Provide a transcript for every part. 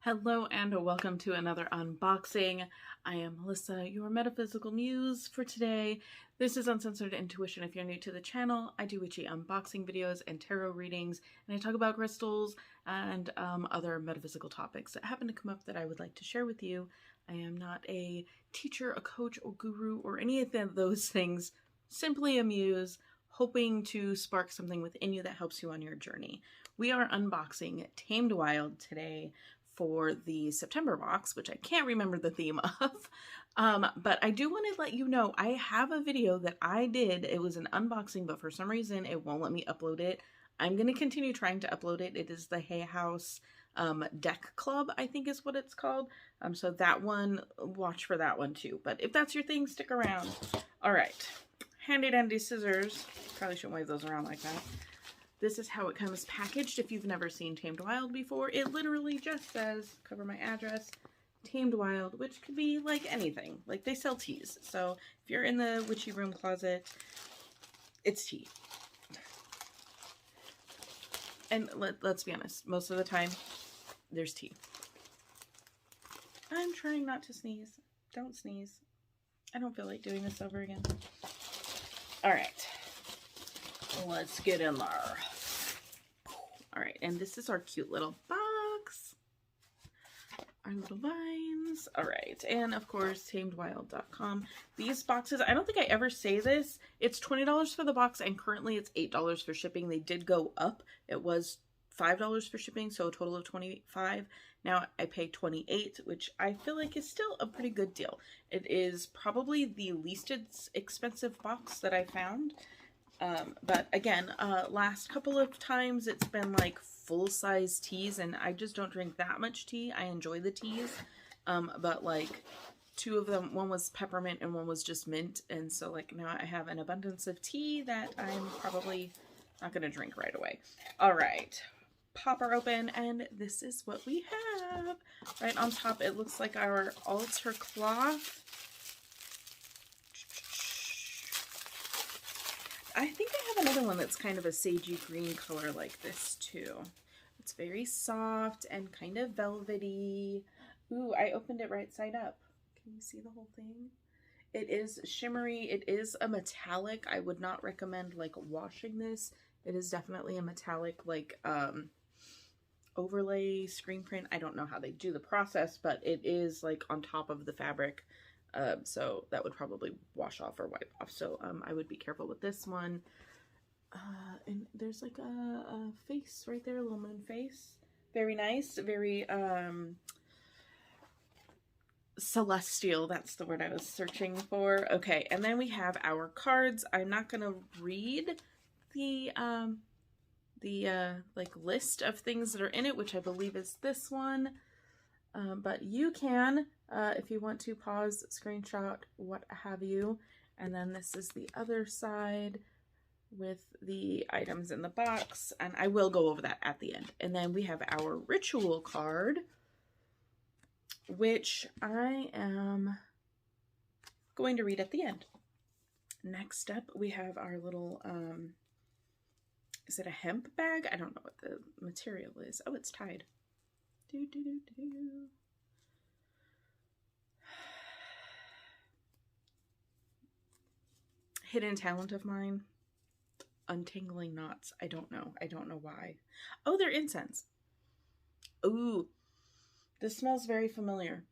Hello and welcome to another unboxing. I am Melissa, your metaphysical muse for today. This is Uncensored Intuition. If you're new to the channel, I do witchy unboxing videos and tarot readings, and I talk about crystals and other metaphysical topics that happen to come up that I would like to share with you. I am not a teacher, a coach, or guru, or any of those things. Simply a muse, hoping to spark something within you that helps you on your journey. We are unboxing Tamed Wild today for the September box, which I can't remember the theme of. But I do want to let you know I have a video that I did. It was an unboxing, but for some reason it won't let me upload it. I'm going to continue trying to upload it. It is the Hay House Deck Club, I think is what it's called. So that one, watch for that one too. But if that's your thing, stick around. All right. Handy dandy scissors. Probably shouldn't wave those around like that. This is how it comes packaged. If you've never seen Tamed Wild before, it literally just says, cover my address, Tamed Wild, which could be like anything. Like they sell teas. So if you're in the witchy room closet, it's tea. And let's be honest, most of the time, there's tea. I'm trying not to sneeze. Don't sneeze. I don't feel like doing this over again. All right. Let's get in there. All right, and this is our cute little box. Our little vines. All right, and of course, tamedwild.com. These boxes, I don't think I ever say this. It's $20 for the box, and currently it's $8 for shipping. They did go up. It was $5 for shipping, so a total of $25. Now I pay $28, which I feel like is still a pretty good deal. It is probably the least expensive box that I found. But again, last couple of times it's been like full-size teas, and I just don't drink that much tea. I enjoy the teas, but like two of them, one was peppermint and one was just mint, and so like now I have an abundance of tea that I'm probably not going to drink right away. All right, pop her open, and this is what we have. Right on top, it looks like our altar cloth. I think I have another one that's kind of a sagey green color like this too. It's very soft and kind of velvety. Ooh, I opened it right side up. Can you see the whole thing? It is shimmery. It is a metallic. I would not recommend like washing this. It is definitely a metallic like overlay screen print. I don't know how they do the process, but it is like on top of the fabric. So that would probably wash off or wipe off. So I would be careful with this one. And there's like a face right there, a little moon face. Very nice, very celestial. That's the word I was searching for. Okay, and then we have our cards. I'm not gonna read the like list of things that are in it, which I believe is this one. But you can, if you want to pause, screenshot, what have you. And then this is the other side with the items in the box. And I will go over that at the end. And then we have our ritual card, which I am going to read at the end. Next up, we have our little, is it a hemp bag? I don't know what the material is. Oh, it's tied. Hidden talent of mine, untangling knots. I don't know why. Oh, they're incense. Ooh, this smells very familiar.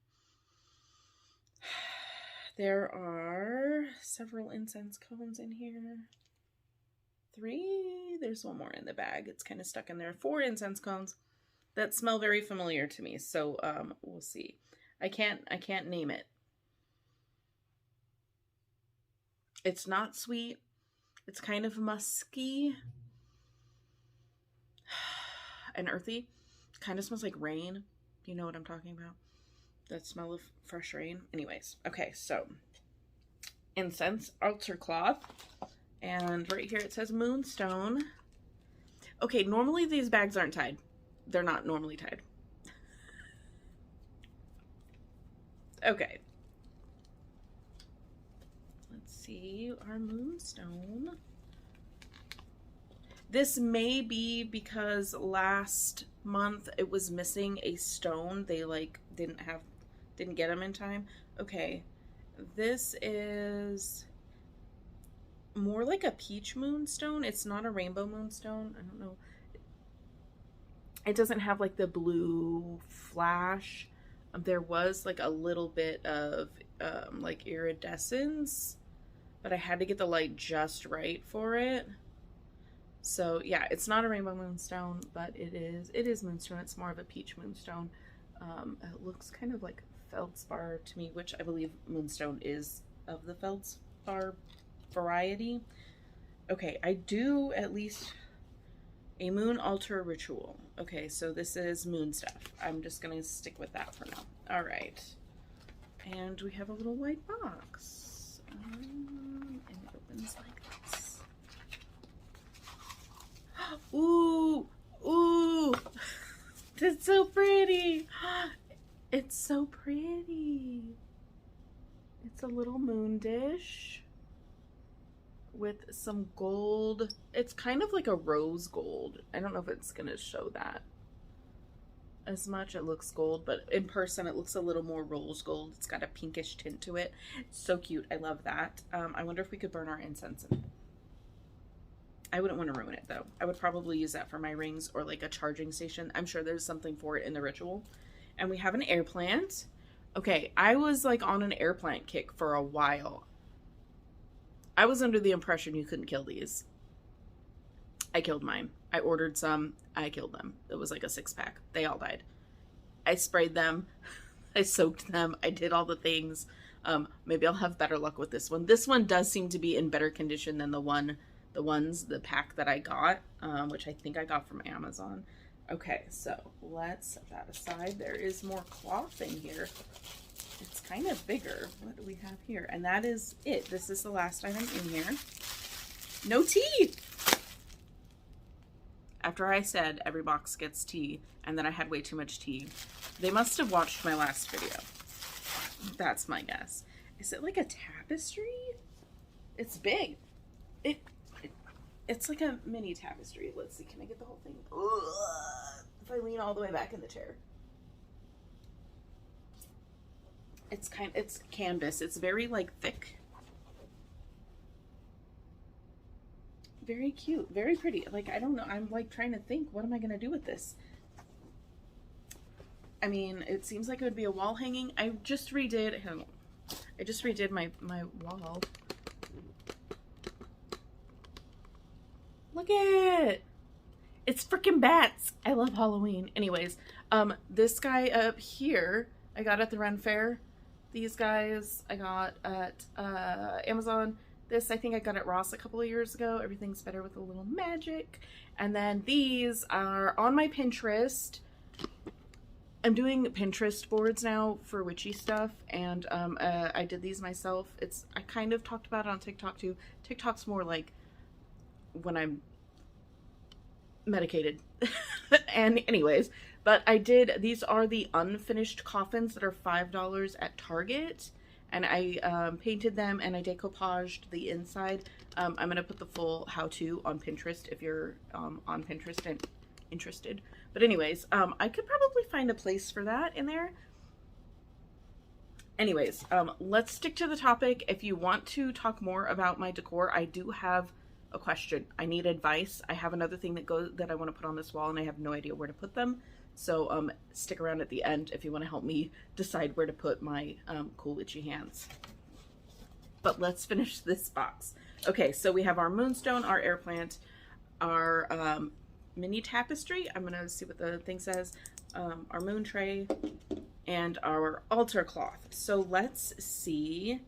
There are several incense cones in here. 3, there's one more in the bag. It's kind of stuck in there. 4 incense cones that smell very familiar to me, so we'll see. I can't name it. It's not sweet. It's kind of musky and earthy. Kind of smells like rain. You know what I'm talking about? That smell of fresh rain. Anyways, okay, so incense, altar cloth, and right here it says moonstone. Okay, normally these bags aren't tied. They're not normally tied. Okay. Let's see our moonstone. This may be because last month it was missing a stone. They like didn't get them in time. Okay, this is more like a peach moonstone. It's not a rainbow moonstone. I don't know. It doesn't have like the blue flash. There was like a little bit of like iridescence, but I had to get the light just right for it. So yeah, it's not a rainbow moonstone, but it is moonstone. It's more of a peach moonstone. It looks kind of like feldspar to me, which I believe moonstone is of the feldspar variety. Okay, I do at least a moon altar ritual. Okay, so this is moon stuff. I'm just gonna stick with that for now. All right, and we have a little white box, and it opens like this. Ooh, ooh, that's so pretty. It's so pretty. It's a little moon dish with some gold. It's kind of like a rose gold. I don't know if it's gonna show that as much. It looks gold, but in person it looks a little more rose gold. It's got a pinkish tint to it. It's so cute. I love that. I wonder if we could burn our incense in it. I wouldn't want to ruin it though. I would probably use that for my rings or like a charging station. I'm sure there's something for it in the ritual. And we have an air plant. Okay, I was like on an air plant kick for a while. I was under the impression you couldn't kill these. I killed mine. I ordered some. I killed them. It was like a 6-pack. They all died. I sprayed them. I soaked them. I did all the things. Maybe I'll have better luck with this one. This one does seem to be in better condition than the pack that I got, which I think I got from Amazon. Okay, so let's set that aside. There is more cloth in here. It's kind of bigger. What do we have here? And that is it. This is the last item in here. No tea! After I said every box gets tea, and then I had way too much tea, they must have watched my last video. That's my guess. Is it like a tapestry? It's big. It's like a mini tapestry. Let's see. Can I get the whole thing? Ugh. If I lean all the way back in the chair. It's canvas. It's very like thick. Very cute. Very pretty. Like, I don't know. I'm like trying to think, what am I going to do with this? I mean, it seems like it would be a wall hanging. I just redid my wall. Look at it. It's freaking bats. I love Halloween. Anyways, this guy up here, I got at the Ren Fair. These guys I got at Amazon. This I think I got at Ross a couple of years ago. Everything's better with a little magic. And then these are on my Pinterest. I'm doing Pinterest boards now for witchy stuff, and I did these myself. I kind of talked about it on TikTok too. TikTok's more like when I'm medicated. And anyways, but these are the unfinished coffins that are $5 at Target, and I painted them and I decoupaged the inside. I'm gonna put the full how-to on Pinterest if you're on Pinterest and interested. But anyways, I could probably find a place for that in there. Anyways, let's stick to the topic. If you want to talk more about my decor, I do have a question. I need advice. I have another thing that I want to put on this wall, and I have no idea where to put them. So stick around at the end if you want to help me decide where to put my cool witchy hands. But let's finish this box. Okay, so we have our moonstone, our air plant, our mini tapestry. I'm gonna see what the thing says. Our moon tray, and our altar cloth. So let's see.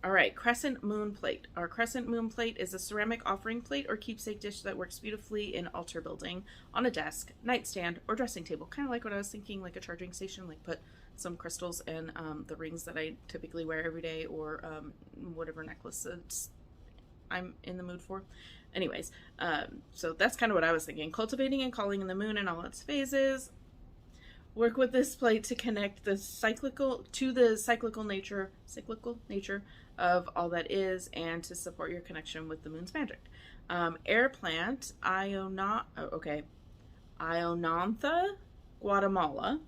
All right, crescent moon plate. Our crescent moon plate is a ceramic offering plate or keepsake dish that works beautifully in altar building, on a desk, nightstand, or dressing table. Kind of like what I was thinking, like a charging station, like put some crystals and the rings that I typically wear every day, or whatever necklaces I'm in the mood for. Anyways, so that's kind of what I was thinking. Cultivating and calling in the moon in all its phases. Work with this plate to connect the cyclical nature of all that is, and to support your connection with the moon's magic. Air plant, Ionantha guatemala.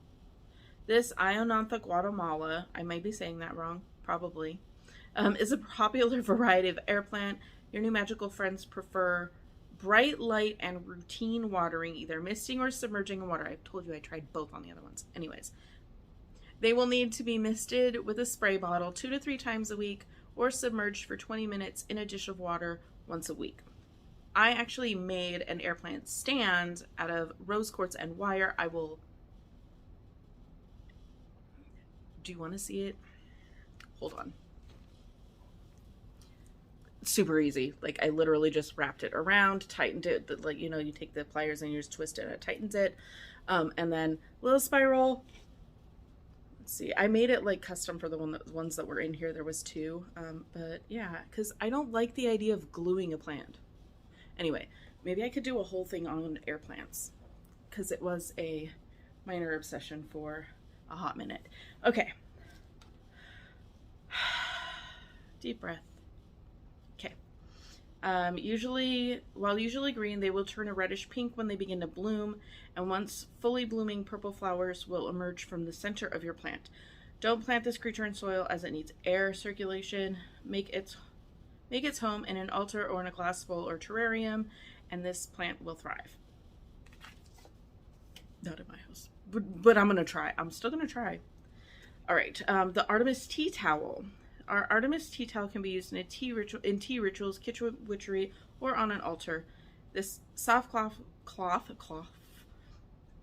This Ionantha guatemala, I may be saying that wrong, probably, is a popular variety of air plant. Your new magical friends prefer bright light and routine watering, either misting or submerging in water. I told you I tried both on the other ones. Anyways, they will need to be misted with a spray bottle 2 to 3 times a week or submerged for 20 minutes in a dish of water once a week. I actually made an air plant stand out of rose quartz and wire. Do you want to see it? Hold on. Super easy. Like, I literally just wrapped it around, tightened it, like, you know, you take the pliers and you just twist it and it tightens it. And then little spiral. Let's see, I made it like custom for the ones that were in here. There was 2. But yeah, because I don't like the idea of gluing a plant. Anyway, maybe I could do a whole thing on air plants, because it was a minor obsession for a hot minute. Okay. Deep breath. Okay. While usually green, they will turn a reddish pink when they begin to bloom, and once fully blooming, purple flowers will emerge from the center of your plant. Don't plant this creature in soil, as it needs air circulation. Make its home in an altar or in a glass bowl or terrarium, and this plant will thrive. Not in my house, but I'm gonna try. I'm still gonna try. All right, the Artemis tea towel. Our Artemis tea towel can be used in tea rituals, kitchen witchery, or on an altar. This soft cloth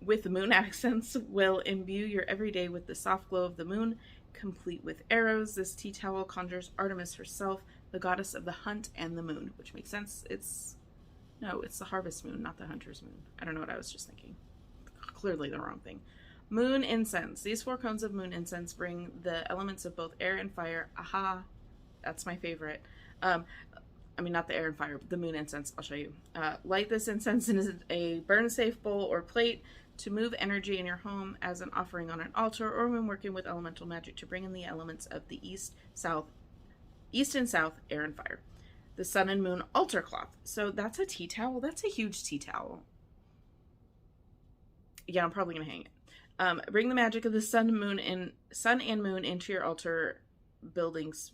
with moon accents will imbue your everyday with the soft glow of the moon, complete with arrows. This tea towel conjures Artemis herself, the goddess of the hunt and the moon, which makes sense. It's the harvest moon, not the hunter's moon. I don't know what I was just thinking. Clearly the wrong thing. Moon incense. These 4 cones of moon incense bring the elements of both air and fire. Aha, that's my favorite. I mean, not the air and fire, but the moon incense. I'll show you. Light this incense in a burn-safe bowl or plate to move energy in your home as an offering on an altar, or when working with elemental magic to bring in the elements of the east and south, air and fire. The sun and moon altar cloth. So that's a tea towel. That's a huge tea towel. Yeah, I'm probably gonna hang it. Bring the magic of the sun and moon into your altar buildings.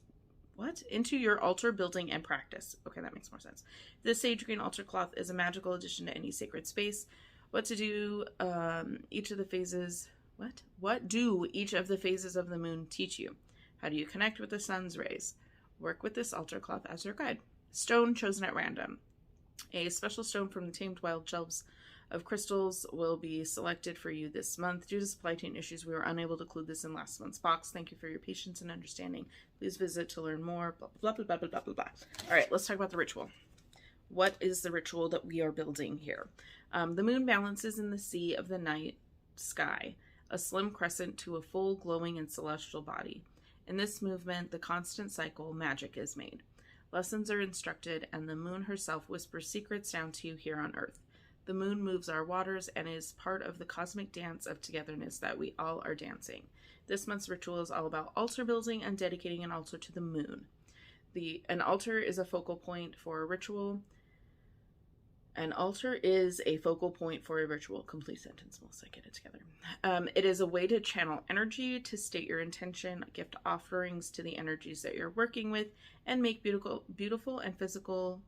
Into your altar building and practice. Okay, that makes more sense. This sage green altar cloth is a magical addition to any sacred space. What do each of the phases of the moon teach you? How do you connect with the sun's rays? Work with this altar cloth as your guide. Stone chosen at random. A special stone from the Tamed Wild shelves of crystals will be selected for you this month. Due to supply chain issues, we were unable to include this in last month's box. Thank you for your patience and understanding. Please visit to learn more. Blah, blah, blah, blah, blah, blah, blah, blah. All right, let's talk about the ritual. What is the ritual that we are building here? The moon balances in the sea of the night sky, a slim crescent to a full, glowing, and celestial body. In this movement, the constant cycle, magic is made. Lessons are instructed, and the moon herself whispers secrets down to you here on Earth. The moon moves our waters and is part of the cosmic dance of togetherness that we all are dancing. This month's ritual is all about altar building and dedicating an altar to the moon. An altar is a focal point for a ritual. An altar is a focal point for a ritual. Complete sentence, Melissa, get it together. It is a way to channel energy, to state your intention, gift offerings to the energies that you're working with, and make beautiful and physical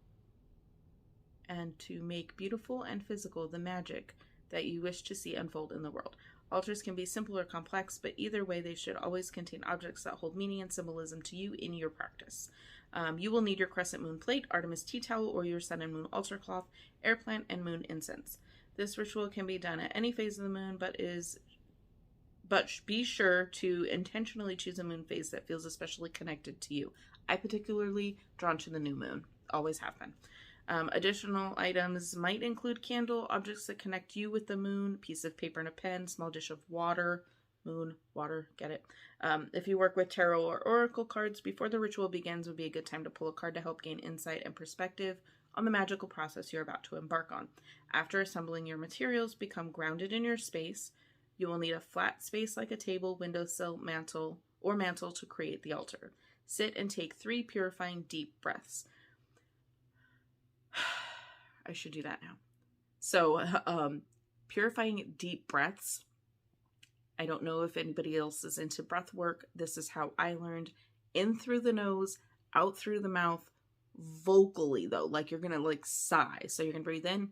the magic that you wish to see unfold in the world. Altars can be simple or complex, but either way, they should always contain objects that hold meaning and symbolism to you in your practice. You will need your crescent moon plate, Artemis tea towel, or your sun and moon altar cloth, air plant, and moon incense. This ritual can be done at any phase of the moon, but be sure to intentionally choose a moon phase that feels especially connected to you. I particularly drawn to the new moon, always have been. Additional items might include candle, objects that connect you with the moon, piece of paper and a pen, small dish of water, moon, water, get it? If you work with tarot or oracle cards, before the ritual begins would be a good time to pull a card to help gain insight and perspective on the magical process you're about to embark on. After assembling your materials, become grounded in your space. You will need a flat space like a table, windowsill, mantle to create the altar. Sit and take 3 purifying deep breaths. I should do that now. So, purifying deep breaths. I don't know if anybody else is into breath work. This is how I learned. In through the nose, out through the mouth, vocally though. Like you're going to like sigh. So you're going to breathe in.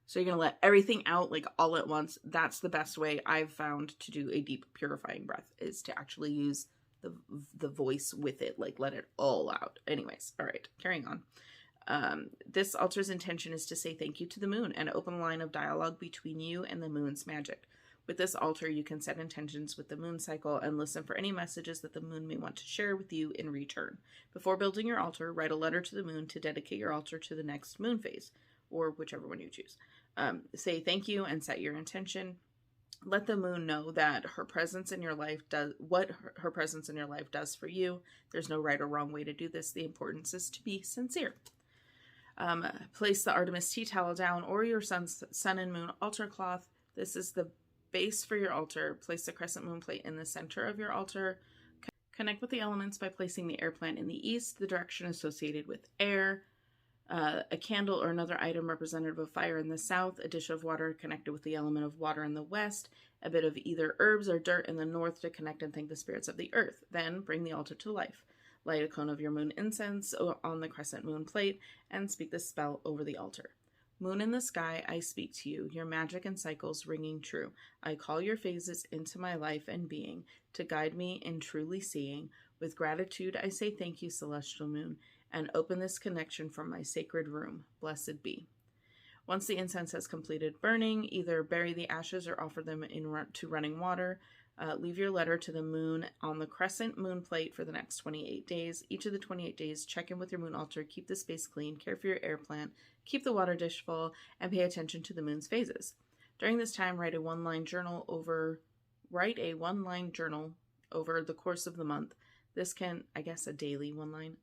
So you're going to let everything out like all at once. That's the best way I've found to do a deep purifying breath, is to actually use the voice with it. Like let it all out. Anyways, all right, carrying on. This altar's intention is to say thank you to the moon and open a line of dialogue between you and the moon's magic. With this altar, you can set intentions with the moon cycle and listen for any messages that the moon may want to share with you in return. Before building your altar, write a letter to the moon to dedicate your altar to the next moon phase, or whichever one you choose. Say thank you and set your intention. Let the moon know that her presence in your life does what her presence in your life does for you. There's no right or wrong way to do this. The importance is to be sincere. Place the Artemis tea towel down or your sun and moon altar cloth. This is the base for your altar. Place the crescent moon plate in the center of your altar. Connect with the elements by placing the air plant in the east, the direction associated with air. A candle or another item representative of fire in the south, a dish of water connected with the element of water in the west, a bit of either herbs or dirt in the north to connect and thank the spirits of the earth. Then bring the altar to life. Light a cone of your moon incense on the crescent moon plate and speak the spell over the altar. Moon in the sky, I speak to you, your magic and cycles ringing true. I call your phases into my life and being to guide me in truly seeing. With gratitude, I say thank you, celestial moon, and open this connection from my sacred room. Blessed be. Once the incense has completed burning, either bury the ashes or offer them to running water. Leave your letter to the moon on the crescent moon plate for the next 28 days. Each of the 28 days, check in with your moon altar, keep the space clean, care for your air plant, keep the water dish full, and pay attention to the moon's phases. During this time, write a one-line journal over the course of the month. This can, I guess, a daily one line,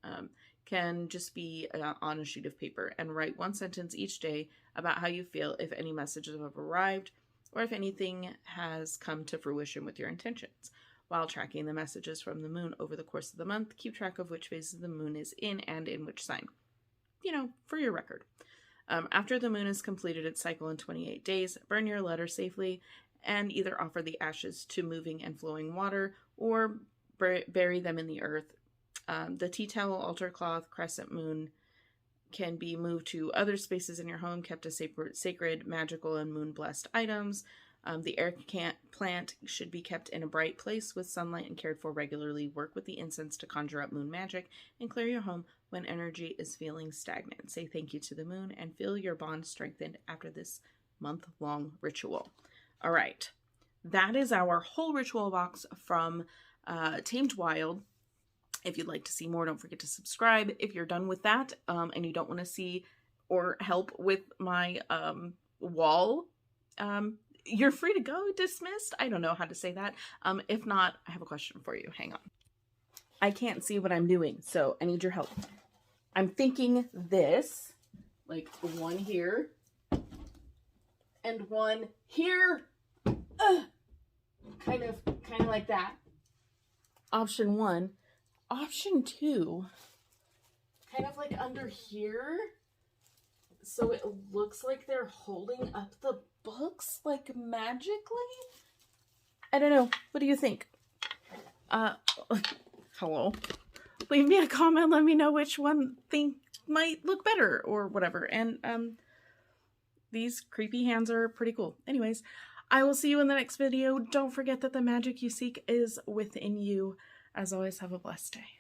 can just be on a sheet of paper, and write one sentence each day about how you feel, if any messages have arrived, or if anything has come to fruition with your intentions. While tracking the messages from the moon over the course of the month, keep track of which phase the moon is in and in which sign. You know, for your record. After the moon has completed its cycle in 28 days, burn your letter safely and either offer the ashes to moving and flowing water or bury them in the earth. The tea towel, altar cloth, crescent moon can be moved to other spaces in your home, kept as sacred, magical, and moon-blessed items. The air plant should be kept in a bright place with sunlight and cared for regularly. Work with the incense to conjure up moon magic and clear your home when energy is feeling stagnant. Say thank you to the moon and feel your bond strengthened after this month-long ritual. All right, that is our whole ritual box from Tamed Wild. If you'd like to see more, don't forget to subscribe. If you're done with that and you don't want to see or help with my wall, you're free to go. Dismissed. I don't know how to say that. If not, I have a question for you. Hang on. I can't see what I'm doing, so I need your help. I'm thinking this, like one here and one here. Kind of like that. Option 1. Option 2, kind of like under here, so it looks like they're holding up the books, like magically? I don't know. What do you think? Hello? Leave me a comment, let me know which one thing might look better, or whatever. And, these creepy hands are pretty cool. Anyways, I will see you in the next video. Don't forget that the magic you seek is within you. As always, have a blessed day.